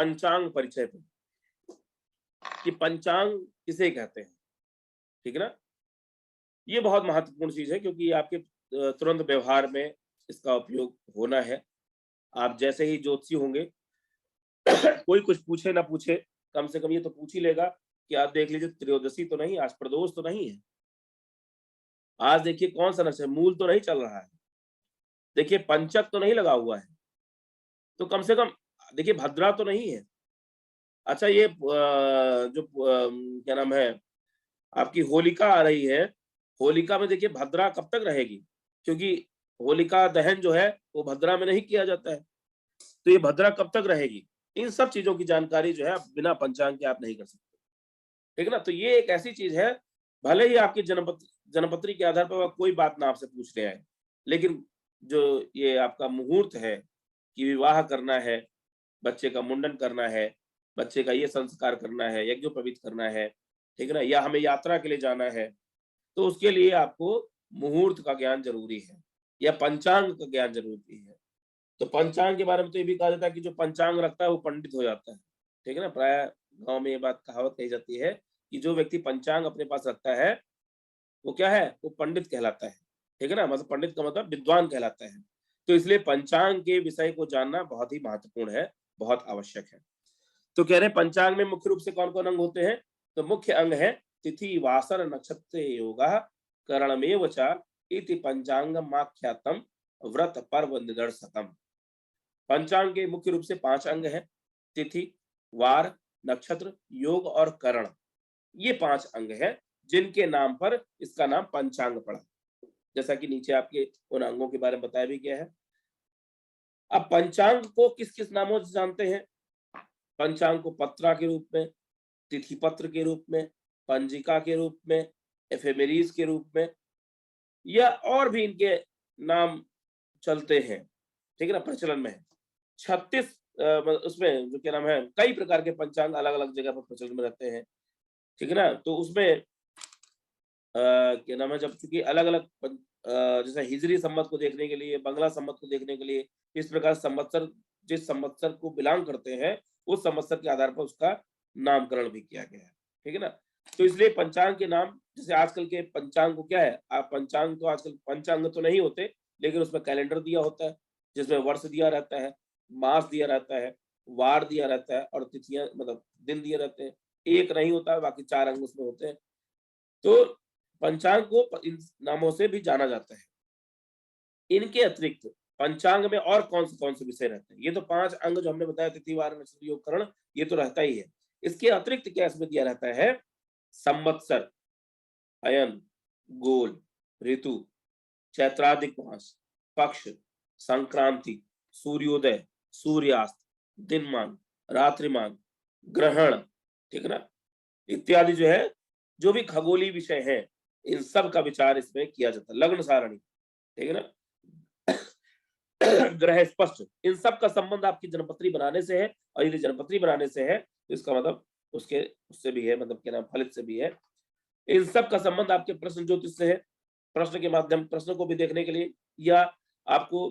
पंचांग परिचय पे कि पंचांग किसे कहते हैं, ठीक है ना। ये बहुत महत्वपूर्ण चीज है क्योंकि आपके तुरंत व्यवहार में इसका उपयोग होना है। आप जैसे ही ज्योतिषी होंगे कोई कुछ पूछे ना पूछे, कम से कम ये तो पूछ ही लेगा कि आप देख लीजिए त्रयोदशी तो नहीं, आज प्रदोष तो नहीं है, आज देखिए कौन सा नक्षत्र, मूल तो नहीं चल रहा है, देखिए पंचक तो नहीं लगा हुआ है, तो कम से कम देखिए भद्रा तो नहीं है। अच्छा ये जो क्या नाम है, आपकी होलिका आ रही है, होलिका में देखिए भद्रा कब तक रहेगी, क्योंकि होलिका दहन जो है वो भद्रा में नहीं किया जाता है, तो ये भद्रा कब तक रहेगी, इन सब चीजों की जानकारी जो है आप बिना पंचांग के आप नहीं कर सकते, ठीक है ना। तो ये एक ऐसी चीज है, भले ही आपकी जन्मपत्री के आधार पर वह कोई बात ना आपसे पूछ ले आए, लेकिन जो ये आपका मुहूर्त है कि विवाह करना है, बच्चे का मुंडन करना है, बच्चे का ये संस्कार करना है, यज्ञोपवीत करना है, ठीक है ना, या हमें यात्रा के लिए जाना है, तो उसके लिए आपको मुहूर्त का ज्ञान जरूरी है या पंचांग का ज्ञान जरूरी है। तो पंचांग के बारे में तो ये भी कहा जाता है कि जो पंचांग रखता है वो पंडित हो जाता है, ठीक है ना। प्राय गांव में ये बात कहावत कही जाती है कि जो व्यक्ति पंचांग अपने पास रखता है वो क्या है, वो पंडित कहलाता है, ठीक है ना, मतलब पंडित का मतलब विद्वान कहलाता है। तो इसलिए पंचांग के विषय को जानना बहुत ही महत्वपूर्ण है, बहुत आवश्यक है। तो कह रहे हैं पंचांग में मुख्य रूप से कौन कौन अंग होते हैं, तो मुख्य अंग है तिथि वासर नक्षत्र योगा करणमेव च इति पंचांग माख्यातम व्रत पर्व निदर्शतम। पंचांग के मुख्य रूप से 5 अंग हैं, तिथि, वार, नक्षत्र, योग और करण, ये 5 अंग हैं जिनके नाम पर इसका नाम पंचांग पड़ा, जैसा कि नीचे आपके उन अंगों के बारे में बताया भी गया है। अब पंचांग को किस किस नामों से जानते हैं, पंचांग को पत्रा के रूप में, तिथि पत्र के रूप में, पंजिका के रूप में, एफेमेरीज के रूप में, या और भी इनके नाम चलते हैं, ठीक है ना, प्रचलन में है। 36 उसमें जो क्या नाम है, कई प्रकार के पंचांग अलग अलग जगह पर प्रचलन में रहते हैं, ठीक है ना। तो उसमें क्या नाम है, जब चूंकि अलग अलग जैसे हिजरी संवत को देखने के लिए, बंगला संवत को देखने के लिए, इस प्रकार संवत्सर जिस संवत्सर को बिलोंग करते हैं उस संवत्सर के आधार पर उसका नामकरण भी किया गया है, ठीक है ना। तो इसलिए पंचांग के नाम, जैसे आजकल के पंचांग को क्या है, आप पंचांग तो आजकल पंचांग तो नहीं होते, लेकिन उसमें कैलेंडर दिया होता है जिसमें वर्ष दिया रहता है, मास दिया रहता है, वार दिया रहता है और तिथियां मतलब दिन दिए रहते हैं, एक नहीं होता, बाकी 4 अंग उसमें होते हैं। तो पंचांग को इन नामों से भी जाना जाता है। इनके अतिरिक्त पंचांग में और कौन से विषय रहते हैं, ये तो 5 अंग जो हमने बताया, तिथि वार नक्षत्र योग करण, ये तो रहता ही है। इसके अतिरिक्त क्या इसमें दिया रहता है, संवत्सर, अयन, गोल, ऋतु, चैत्रादिक मास, पक्ष, संक्रांति, सूर्योदय, सूर्यास्त, दिनमान, रात्रिमान, ग्रहण, ठीक है ना, इत्यादि जो है, जो भी खगोलीय विषय है, इन सब का विचार इसमें किया जाता है। लग्न सारणी, ठीक है ना, ग्रह स्पष्ट, इन सब का संबंध आपकी जन्मपत्री बनाने से है, और यदि जन्मपत्री बनाने से है तो इसका मतलब उसके उससे भी है, मतलब क्या नाम, फलित से भी है। इन सब का संबंध आपके प्रश्न ज्योतिष से है, प्रश्न के माध्यम, प्रश्न को भी देखने के लिए, या आपको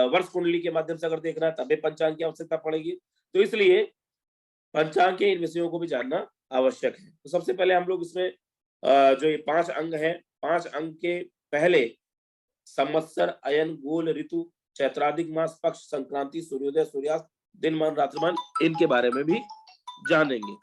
वर्ष कुंडली के माध्यम से अगर देखना है तब भी पंचांग की आवश्यकता पड़ेगी। तो इसलिए पंचांग के इन विषयों को भी जानना आवश्यक है। तो सबसे पहले हम लोग इसमें जो ये 5 अंग हैं, 5 अंग के पहले संवत्सर, अयन, गोल, ऋतु, चैत्रादिक मास, पक्ष, संक्रांति, सूर्योदय, सूर्यास्त, दिनमान, रात्रिमान, इनके बारे में भी जानेंगे।